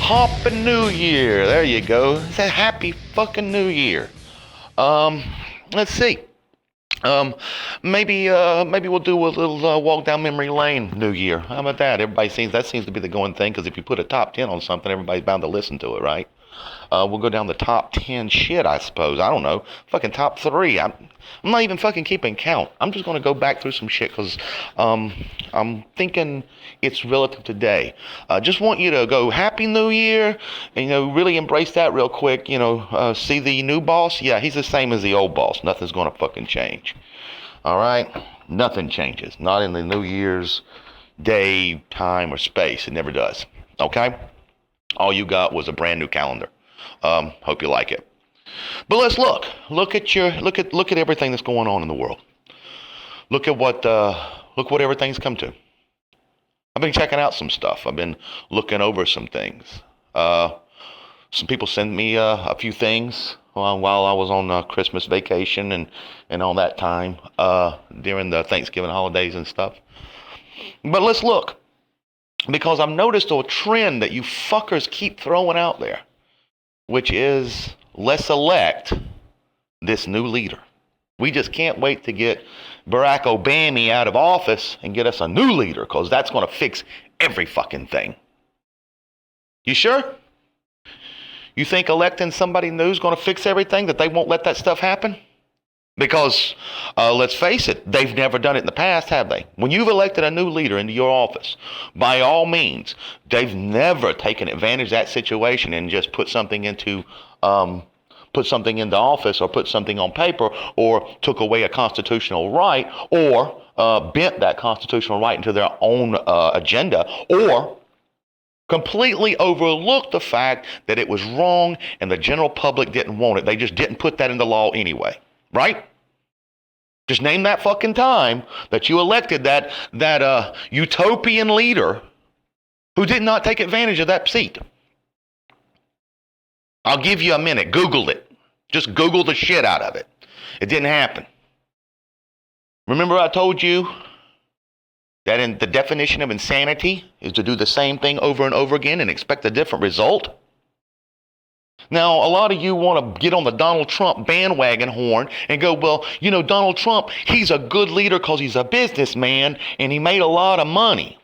Happy New Year. There you go. It's a happy fucking New Year. Let's see. Um, maybe we'll do a little walk down memory lane New Year. How about that? That seems to be the going thing because if you put a top 10 on something, everybody's bound to listen to it, right? We'll go down the top 10 shit, I suppose. I don't know. Fucking top three. I'm not even fucking keeping count. I'm just going to go back through some shit because I'm thinking it's relative today. Just want you to go Happy New Year and, really embrace that real quick. See the new boss? Yeah, he's the same as the old boss. Nothing's going to fucking change. All right? Nothing changes. Not in the New Year's day, time, or space. It never does. Okay? All you got was a brand new calendar. Hope you like it. But let's look. Look at everything that's going on in the world. Look what everything's come to. I've been checking out some stuff. I've been looking over some things. Some people sent me a few things while I was on Christmas vacation and all that time during the Thanksgiving holidays and stuff. But let's look. Because I've noticed a trend that you fuckers keep throwing out there, which is let's elect this new leader. We just can't wait to get Barack Obama out of office and get us a new leader because that's going to fix every fucking thing. You sure? You think electing somebody new is going to fix everything, that they won't let that stuff happen? Because, let's face it, they've never done it in the past, have they? When you've elected a new leader into your office, by all means, they've never taken advantage of that situation and just put something into office or put something on paper or took away a constitutional right or bent that constitutional right into their own agenda or completely overlooked the fact that it was wrong and the general public didn't want it. They just didn't put that into law anyway. Right? Just name that fucking time that you elected that utopian leader who did not take advantage of that seat. I'll give you a minute. Google it. Just Google the shit out of it. It didn't happen. Remember I told you that in the definition of insanity is to do the same thing over and over again and expect a different result? Now, a lot of you want to get on the Donald Trump bandwagon horn and go, well, Donald Trump, he's a good leader because he's a businessman and he made a lot of money.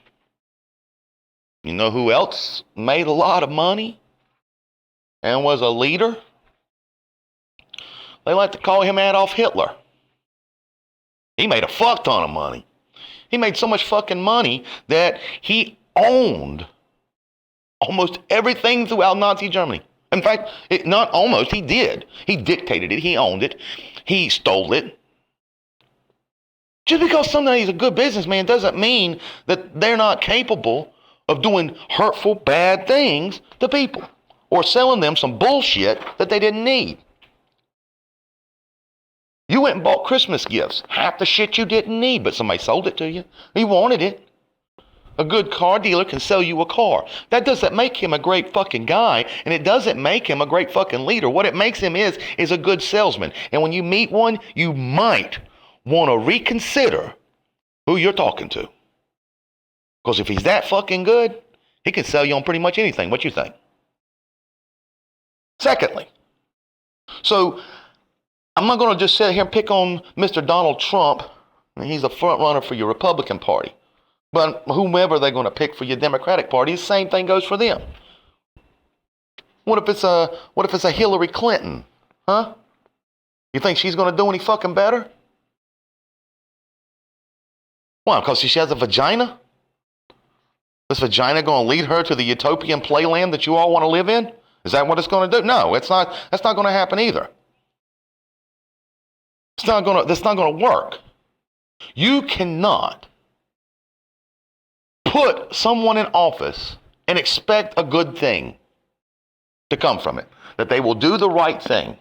You know who else made a lot of money and was a leader? They like to call him Adolf Hitler. He made a fuck ton of money. He made so much fucking money that he owned almost everything throughout Nazi Germany. In fact, not almost, he did. He dictated it. He owned it. He stole it. Just because somebody's a good businessman doesn't mean that they're not capable of doing hurtful, bad things to people or selling them some bullshit that they didn't need. You went and bought Christmas gifts, half the shit you didn't need, but somebody sold it to you. You wanted it. A good car dealer can sell you a car. That doesn't make him a great fucking guy, and it doesn't make him a great fucking leader. What it makes him is a good salesman. And when you meet one, you might want to reconsider who you're talking to. Because if he's that fucking good, he can sell you on pretty much anything. What you think? Secondly, so I'm not going to just sit here and pick on Mr. Donald Trump. He's a front runner for your Republican Party. But whomever they're going to pick for your Democratic Party, the same thing goes for them. What if it's a Hillary Clinton? Huh? You think she's going to do any fucking better? Why? Because she has a vagina? This vagina going to lead her to the utopian playland that you all want to live in? Is that what it's going to do? No, it's not. That's not going to happen either. That's not going to work. You cannot put someone in office and expect a good thing to come from it, that they will do the right thing.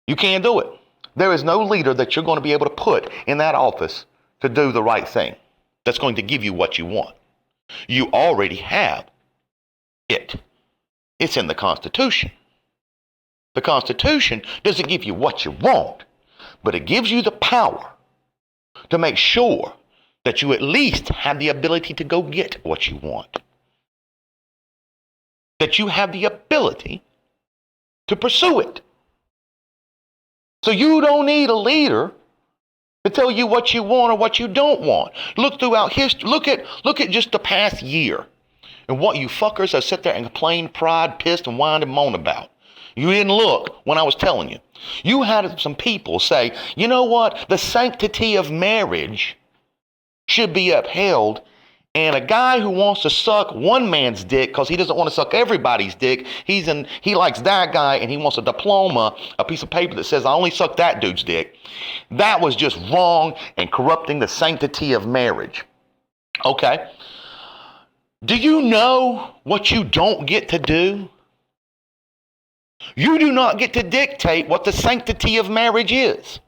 You can't do it. There is no leader that you're going to be able to put in that office to do the right thing that's going to give you what you want. You already have it. It's in the Constitution. The Constitution doesn't give you what you want, but it gives you the power to make sure that you at least have the ability to go get what you want. that you have the ability to pursue it. So you don't need a leader to tell you what you want or what you don't want. Look throughout history. Look at just the past year and what you fuckers have sit there and complained, cried, pissed, and whined and moaned about. You didn't look when I was telling you. You had some people say, you know what? The sanctity of marriage should be upheld. And a guy who wants to suck one man's dick because he doesn't want to suck everybody's dick, he likes that guy and he wants a diploma, a piece of paper that says, I only suck that dude's dick. That was just wrong and corrupting the sanctity of marriage. Okay. Do you know what you don't get to do? You do not get to dictate what the sanctity of marriage is.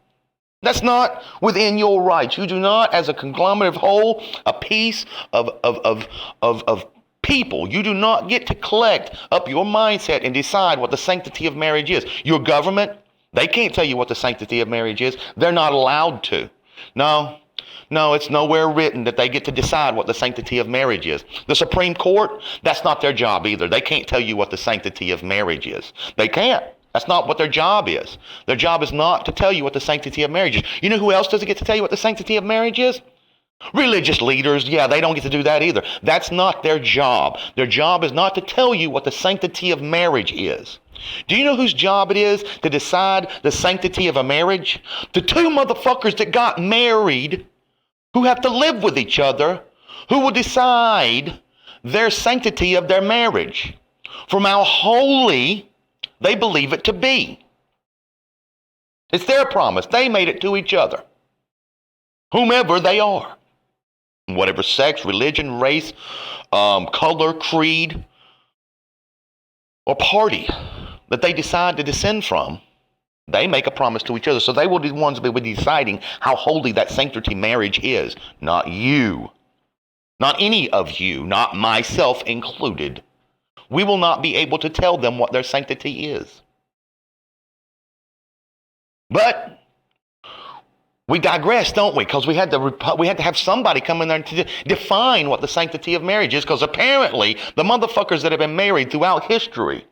That's not within your rights. You do not, as a conglomerate of whole, a piece of people, you do not get to collect up your mindset and decide what the sanctity of marriage is. Your government, they can't tell you what the sanctity of marriage is. They're not allowed to. No, it's nowhere written that they get to decide what the sanctity of marriage is. The Supreme Court, that's not their job either. They can't tell you what the sanctity of marriage is. They can't. That's not what their job is. Their job is not to tell you what the sanctity of marriage is. You know who else doesn't get to tell you what the sanctity of marriage is? Religious leaders, yeah, they don't get to do that either. That's not their job. Their job is not to tell you what the sanctity of marriage is. Do you know whose job it is to decide the sanctity of a marriage? The two motherfuckers that got married, who have to live with each other, who will decide their sanctity of their marriage from how holy they believe it to be. It's their promise. They made it to each other, whomever they are, whatever sex, religion, race, color, creed, or party that they decide to descend from. They make a promise to each other. So they will be the ones that will be deciding how holy that sanctity marriage is. Not you. Not any of you. Not myself included. We will not be able to tell them what their sanctity is. But we digress, don't we? Because we had to have somebody come in there to define what the sanctity of marriage is. Because apparently the motherfuckers that have been married throughout history,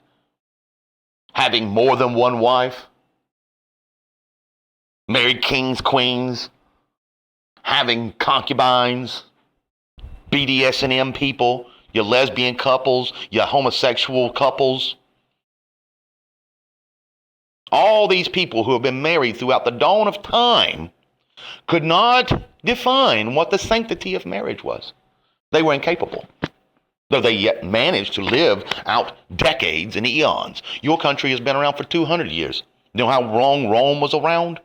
having more than one wife, married kings, queens, having concubines, BDSM people, your lesbian couples, your homosexual couples. All these people who have been married throughout the dawn of time could not define what the sanctity of marriage was. They were incapable, though they yet managed to live out decades and eons. Your country has been around for 200 years. You know how long Rome was around?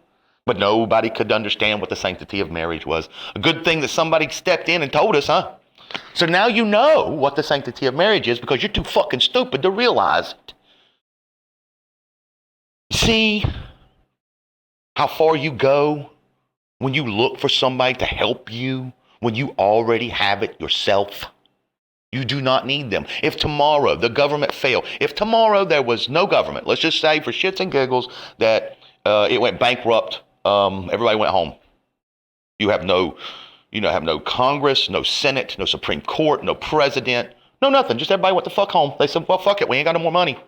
But nobody could understand what the sanctity of marriage was. A good thing that somebody stepped in and told us, huh? So now you know what the sanctity of marriage is because you're too fucking stupid to realize it. See how far you go when you look for somebody to help you when you already have it yourself? You do not need them. If tomorrow the government failed, if tomorrow there was no government, let's just say for shits and giggles that it went bankrupt, everybody went home. You have no Congress, no Senate, no Supreme Court, no president, no nothing. Just everybody went the fuck home. They said, well, fuck it. We ain't got no more money.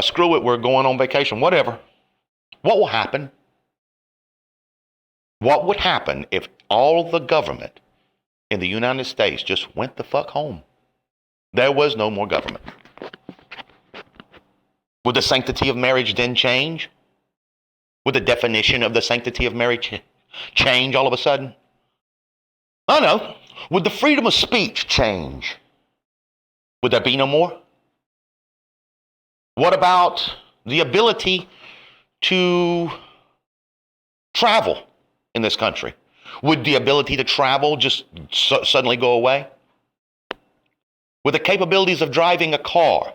Screw it. We're going on vacation, whatever. What will happen? What would happen if all the government in the United States just went the fuck home? There was no more government. Would the sanctity of marriage then change? Would the definition of the sanctity of marriage change all of a sudden? I know. Would the freedom of speech change? Would there be no more? What about the ability to travel in this country? Would the ability to travel just suddenly go away? Would the capabilities of driving a car,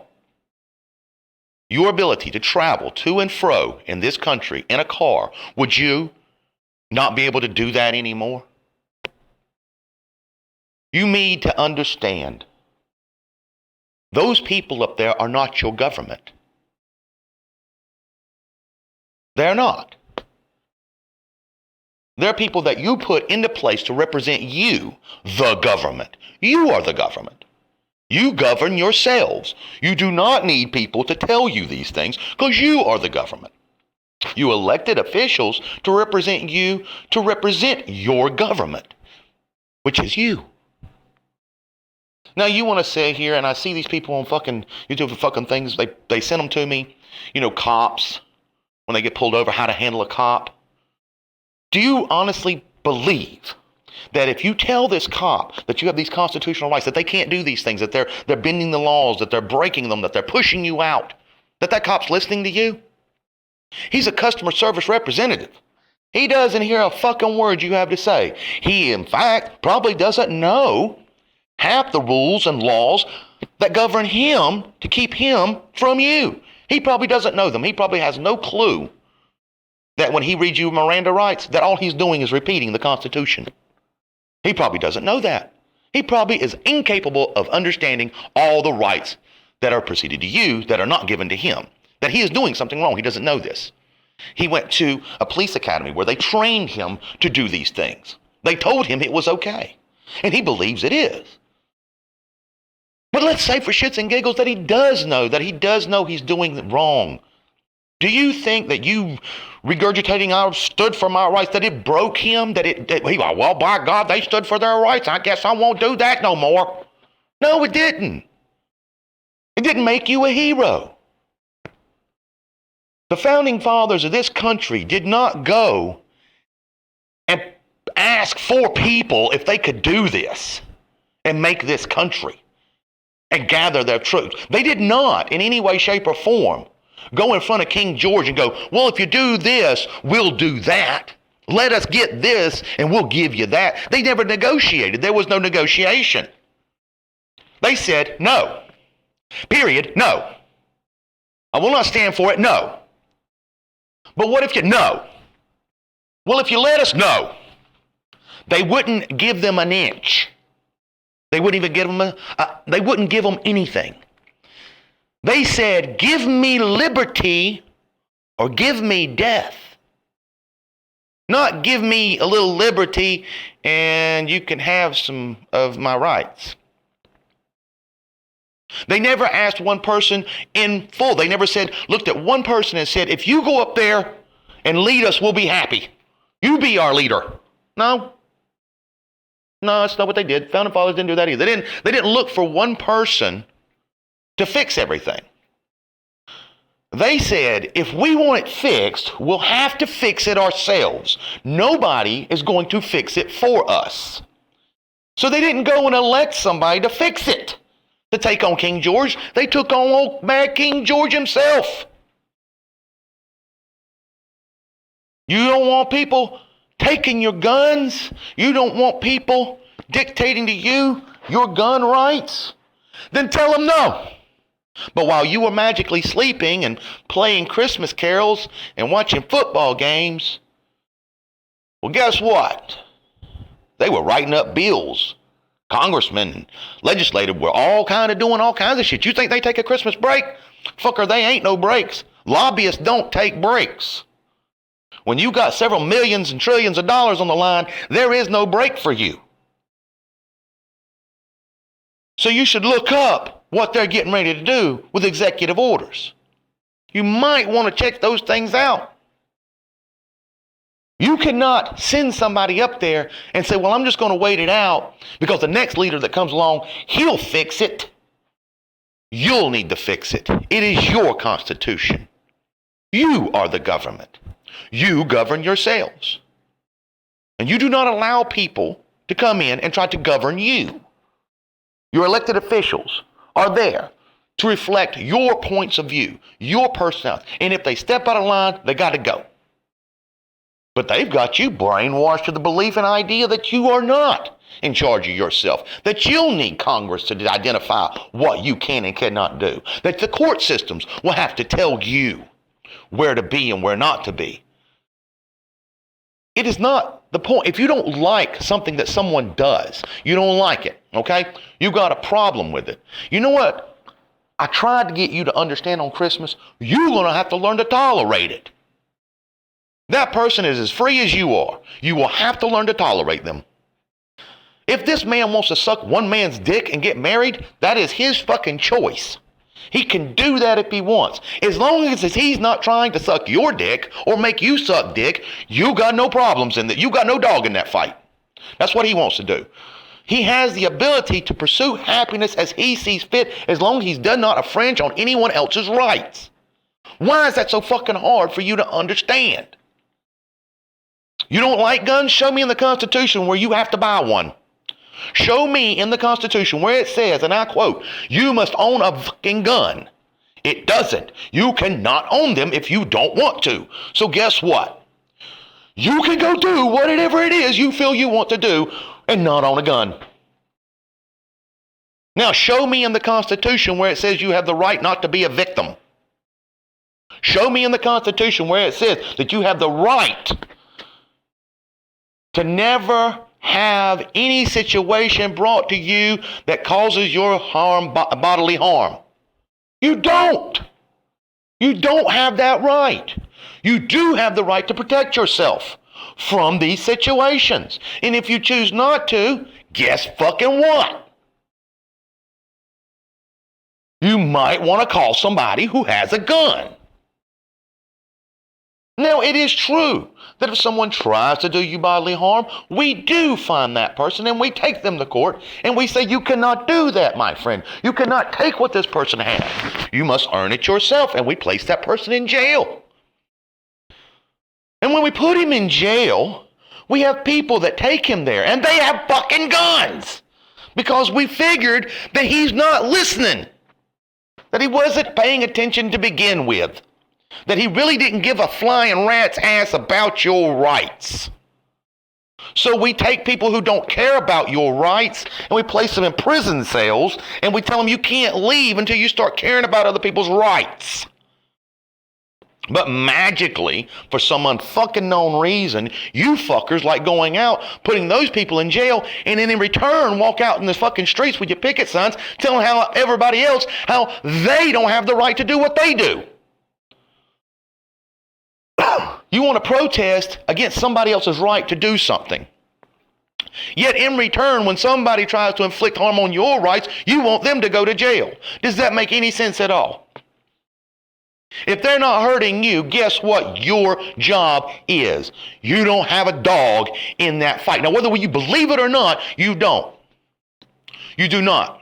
your ability to travel to and fro in this country in a car, would you not be able to do that anymore? You need to understand, those people up there are not your government. They're not. They're people that you put into place to represent you, the government. You are the government. You govern yourselves. You do not need people to tell you these things because you are the government. You elected officials to represent you, to represent your government, which is you. Now you want to sit here, and I see these people on fucking YouTube for fucking things, they send them to me, cops, when they get pulled over, how to handle a cop. Do you honestly believe that if you tell this cop that you have these constitutional rights, that they can't do these things, that they're bending the laws, that they're breaking them, that they're pushing you out, that cop's listening to you? He's a customer service representative. He doesn't hear a fucking word you have to say. He, in fact, probably doesn't know half the rules and laws that govern him to keep him from you. He probably doesn't know them. He probably has no clue that when he reads you Miranda rights, that all he's doing is repeating the Constitution. He probably doesn't know that. He probably is incapable of understanding all the rights that are preceded to you that are not given to him. That he is doing something wrong. He doesn't know this. He went to a police academy where they trained him to do these things. They told him it was okay. And he believes it is. But let's say for shits and giggles that he does know he's doing it wrong. Do you think that you regurgitating I stood for my rights, that it broke him? Well, by God, they stood for their rights. I guess I won't do that no more. No, it didn't. It didn't make you a hero. The founding fathers of this country did not go and ask for people if they could do this and make this country and gather their troops. They did not, in any way, shape, or form, go in front of King George and go, well, if you do this, we'll do that. Let us get this and we'll give you that. They never negotiated. There was no negotiation. They said, no. Period. No. I will not stand for it. No. But what if you no? Well, if you let us know, they wouldn't give them an inch. They wouldn't even give them they wouldn't give them anything. They said, give me liberty or give me death. Not give me a little liberty and you can have some of my rights. They never asked one person in full. They never looked at one person and said, if you go up there and lead us, we'll be happy. You be our leader. No, that's not what they did. Founding fathers didn't do that either. They didn't look for one person to fix everything. They said, if we want it fixed, we'll have to fix it ourselves. Nobody is going to fix it for us. So they didn't go and elect somebody to fix it, to take on King George. They took on old bad King George himself. You don't want people taking your guns. You don't want people dictating to you your gun rights. Then tell them no. But while you were magically sleeping and playing Christmas carols and watching football games, well, guess what? They were writing up bills. Congressmen and legislators were all kind of doing all kinds of shit. You think they take a Christmas break? Fucker, they ain't no breaks. Lobbyists don't take breaks. When you got several millions and trillions of dollars on the line, there is no break for you. So you should look up what they're getting ready to do with executive orders. You might want to check those things out. You cannot send somebody up there and say, well, I'm just going to wait it out because the next leader that comes along, he'll fix it. You'll need to fix it. It is your Constitution. You are the government. You govern yourselves. And you do not allow people to come in and try to govern you. Your elected officials are there to reflect your points of view, your personality. And if they step out of line, they got to go. But they've got you brainwashed to the belief and idea that you are not in charge of yourself, that you'll need Congress to identify what you can and cannot do, that the court systems will have to tell you where to be and where not to be. It is not the point. If you don't like something that someone does, you don't like it, okay? You got a problem with it. You know what? I tried to get you to understand on Christmas, you're going to have to learn to tolerate it. That person is as free as you are. You will have to learn to tolerate them. If this man wants to suck one man's dick and get married, that is his fucking choice. He can do that if he wants. As long as he's not trying to suck your dick or make you suck dick, you got no problems in that. You got no dog in that fight. That's what he wants to do. He has the ability to pursue happiness as he sees fit, as long as he does not infringe on anyone else's rights. Why is that so fucking hard for you to understand? You don't like guns? Show me in the Constitution where you have to buy one. Show me in the Constitution where it says, and I quote, you must own a fucking gun. It doesn't. You cannot own them if you don't want to. So guess what? You can go do whatever it is you feel you want to do and not own a gun. Now show me in the Constitution where it says you have the right not to be a victim. Show me in the Constitution where it says that you have the right to never have any situation brought to you that causes your bodily harm. You don't. You don't have that right. You do have the right to protect yourself from these situations. And if you choose not to, guess fucking what? You might want to call somebody who has a gun. Now, it is true that if someone tries to do you bodily harm, we do find that person and we take them to court and we say, you cannot do that, my friend. You cannot take what this person has. You must earn it yourself, and we place that person in jail. And when we put him in jail, we have people that take him there and they have fucking guns because we figured that he's not listening, that he wasn't paying attention to begin with, that he really didn't give a flying rat's ass about your rights. So we take people who don't care about your rights and we place them in prison cells and we tell them you can't leave until you start caring about other people's rights. But magically, for some unfucking-known reason, you fuckers like going out, putting those people in jail, and then in return walk out in the fucking streets with your picket signs telling how everybody else how they don't have the right to do what they do. You want to protest against somebody else's right to do something. Yet in return, when somebody tries to inflict harm on your rights, you want them to go to jail. Does that make any sense at all? If they're not hurting you, guess what your job is? You don't have a dog in that fight. Now, whether you believe it or not, you don't. You do not.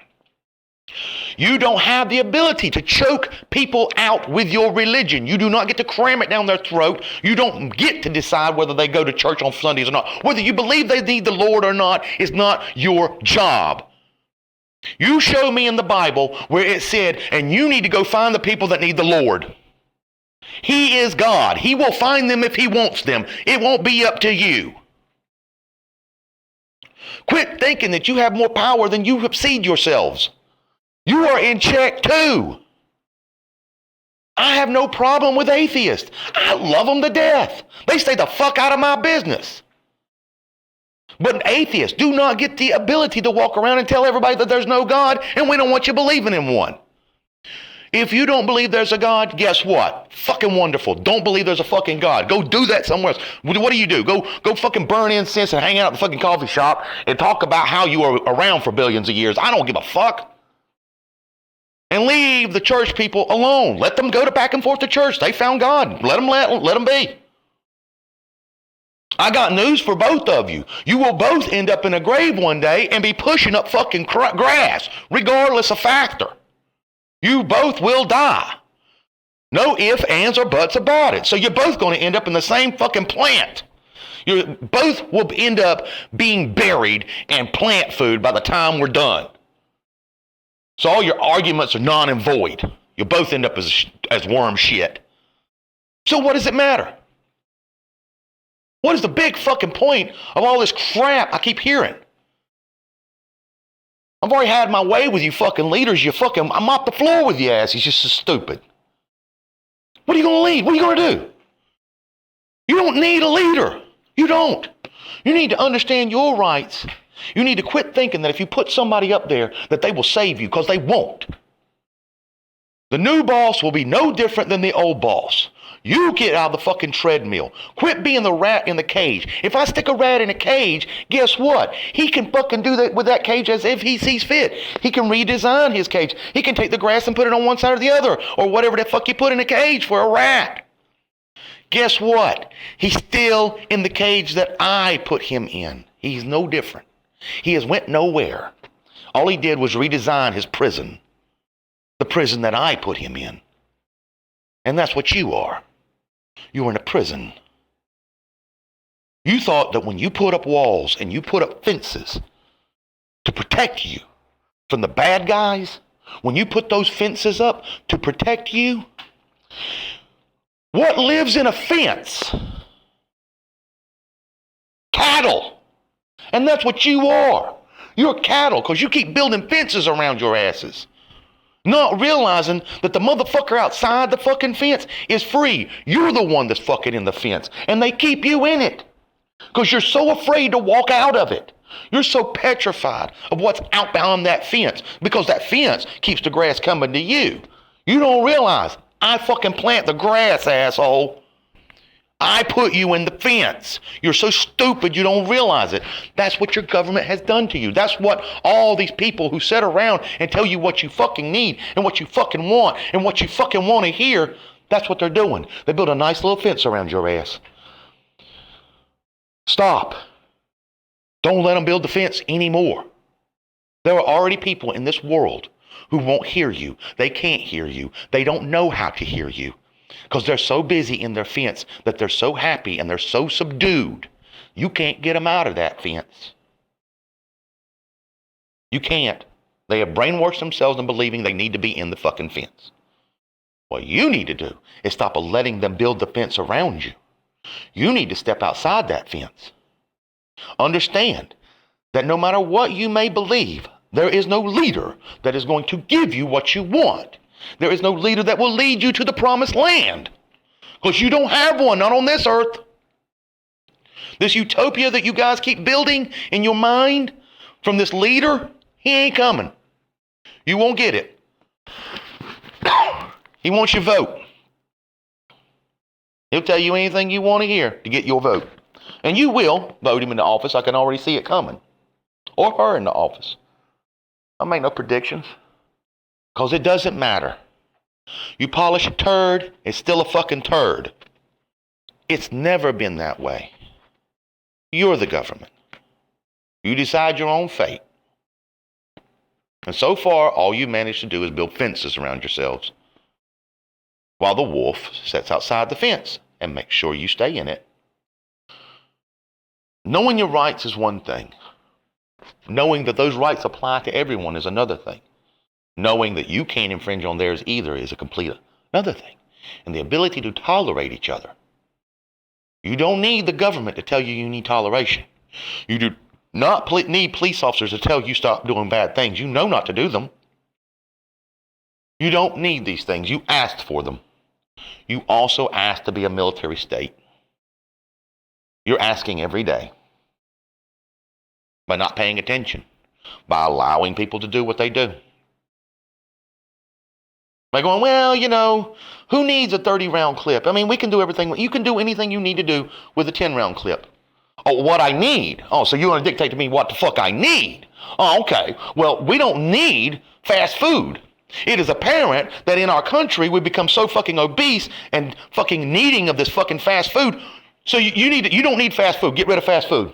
You don't have the ability to choke people out with your religion. You do not get to cram it down their throat. You don't get to decide whether they go to church on Sundays or not. Whether you believe they need the Lord or not is not your job. You show me in the Bible where it said, and you need to go find the people that need the Lord. He is God. He will find them if he wants them. It won't be up to you. Quit thinking that you have more power than you exceed yourselves. You are in check too. I have no problem with atheists. I love them to death. They stay the fuck out of my business. But atheists do not get the ability to walk around and tell everybody that there's no God and we don't want you believing in one. If you don't believe there's a God, guess what? Fucking wonderful. Don't believe there's a fucking God. Go do that somewhere else. What do? Go fucking burn incense and hang out at the fucking coffee shop and talk about how you were around for billions of years. I don't give a fuck. And leave the church people alone. Let them go back and forth to church. They found God. Let them be. I got news for both of you. You will both end up in a grave one day and be pushing up fucking grass, regardless of factor. You both will die. No ifs, ands, or buts about it. So you're both going to end up in the same fucking plant. You both will end up being buried in plant food by the time we're done. So all your arguments are non and void. You'll both end up as worm shit. So what does it matter? What is the big fucking point of all this crap I keep hearing? I've already had my way with you fucking leaders. I mop the floor with your ass. He's just so stupid. What are you going to lead? What are you going to do? You don't need a leader. You don't. You need to understand your rights. You need to quit thinking that if you put somebody up there that they will save you, because they won't. The new boss will be no different than the old boss. You get out of the fucking treadmill. Quit being the rat in the cage. If I stick a rat in a cage, guess what? He can fucking do that with that cage as if he sees fit. He can redesign his cage. He can take the grass and put it on one side or the other, or whatever the fuck you put in a cage for a rat. Guess what? He's still in the cage that I put him in. He's no different. He has went nowhere. All he did was redesign his prison. The prison that I put him in. And that's what you are. You are in a prison. You thought that when you put up walls and you put up fences to protect you from the bad guys, when you put those fences up to protect you, what lives in a fence? Cattle. And that's what you are. You're cattle because you keep building fences around your asses. Not realizing that the motherfucker outside the fucking fence is free. You're the one that's fucking in the fence. And they keep you in it. Because you're so afraid to walk out of it. You're so petrified of what's out behind that fence. Because that fence keeps the grass coming to you. You don't realize I fucking plant the grass, asshole. I put you in the fence. You're so stupid you don't realize it. That's what your government has done to you. That's what all these people who sit around and tell you what you fucking need and what you fucking want and what you fucking want to hear, that's what they're doing. They build a nice little fence around your ass. Stop. Don't let them build the fence anymore. There are already people in this world who won't hear you. They can't hear you. They don't know how to hear you. Because they're so busy in their fence that they're so happy and they're so subdued. You can't get them out of that fence. You can't. They have brainwashed themselves into believing they need to be in the fucking fence. What you need to do is stop letting them build the fence around you. You need to step outside that fence. Understand that no matter what you may believe, there is no leader that is going to give you what you want. There is no leader that will lead you to the promised land. Because you don't have one, not on this earth. This utopia that you guys keep building in your mind from this leader, he ain't coming. You won't get it. He wants your vote. He'll tell you anything you want to hear to get your vote. And you will vote him into office. I can already see it coming. Or her into office. I make no predictions. Because it doesn't matter. You polish a turd, it's still a fucking turd. It's never been that way. You're the government. You decide your own fate. And so far, all you managed to do is build fences around yourselves. While the wolf sits outside the fence and makes sure you stay in it. Knowing your rights is one thing. Knowing that those rights apply to everyone is another thing. Knowing that you can't infringe on theirs either is a complete another thing. And the ability to tolerate each other. You don't need the government to tell you you need toleration. You do not need police officers to tell you stop doing bad things. You know not to do them. You don't need these things. You asked for them. You also asked to be a military state. You're asking every day. By not paying attention. By allowing people to do what they do. By going, well, you know, who needs a 30-round clip? I mean, we can do everything. You can do anything you need to do with a 10-round clip. Oh, what I need? Oh, so you want to dictate to me what the fuck I need? Oh, okay. Well, we don't need fast food. It is apparent that in our country, we've become so fucking obese and fucking needing of this fucking fast food. So you don't need fast food. Get rid of fast food.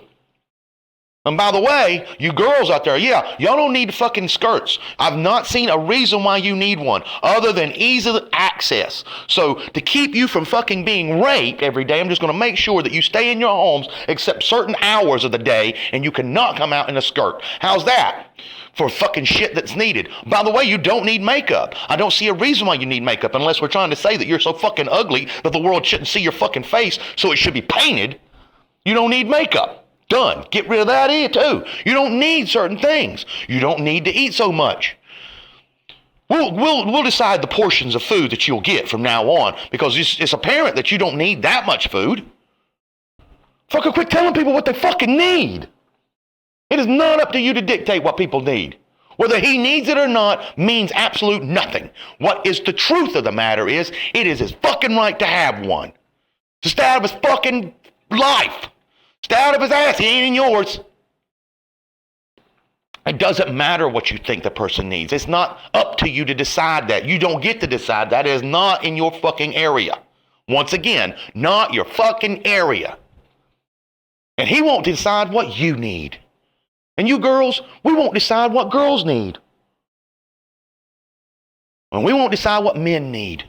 And by the way, you girls out there, yeah, y'all don't need fucking skirts. I've not seen a reason why you need one other than easy access. So to keep you from fucking being raped every day, I'm just going to make sure that you stay in your homes except certain hours of the day and you cannot come out in a skirt. How's that? For fucking shit that's needed. By the way, you don't need makeup. I don't see a reason why you need makeup unless we're trying to say that you're so fucking ugly that the world shouldn't see your fucking face, so it should be painted. You don't need makeup. Done. Get rid of that too. You don't need certain things. You don't need to eat so much. We'll decide the portions of food that you'll get from now on because it's apparent that you don't need that much food. Fucking quit telling people what they fucking need. It is not up to you to dictate what people need. Whether he needs it or not means absolute nothing. What is the truth of the matter is, it is his fucking right to have one. To stay out of his fucking life. Stay out of his ass. He ain't in yours. It doesn't matter what you think the person needs. It's not up to you to decide that. You don't get to decide that. It is not in your fucking area. Once again, not your fucking area. And he won't decide what you need. And you girls, we won't decide what girls need. And we won't decide what men need.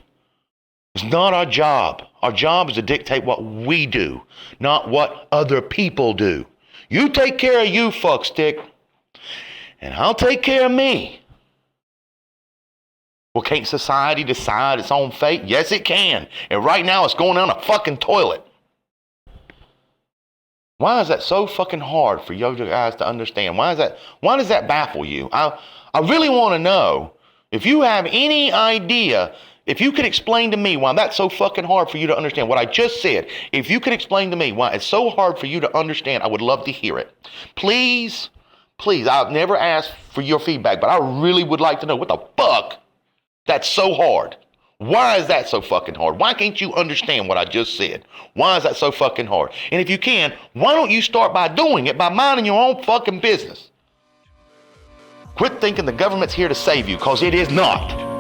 It's not our job. Our job is to dictate what we do, not what other people do. You take care of you, fuckstick, and I'll take care of me. Well, can't society decide its own fate? Yes, it can. And right now it's going down a fucking toilet. Why is that so fucking hard for you guys to understand? Why does that baffle you? I really want to know if you have any idea. If you could explain to me why that's so fucking hard for you to understand what I just said, if you could explain to me why it's so hard for you to understand, I would love to hear it. Please, I've never asked for your feedback, but I really would like to know what the fuck that's so hard. Why is that so fucking hard? Why can't you understand what I just said? Why is that so fucking hard? And if you can, why don't you start by doing it, by minding your own fucking business? Quit thinking the government's here to save you, because it is not.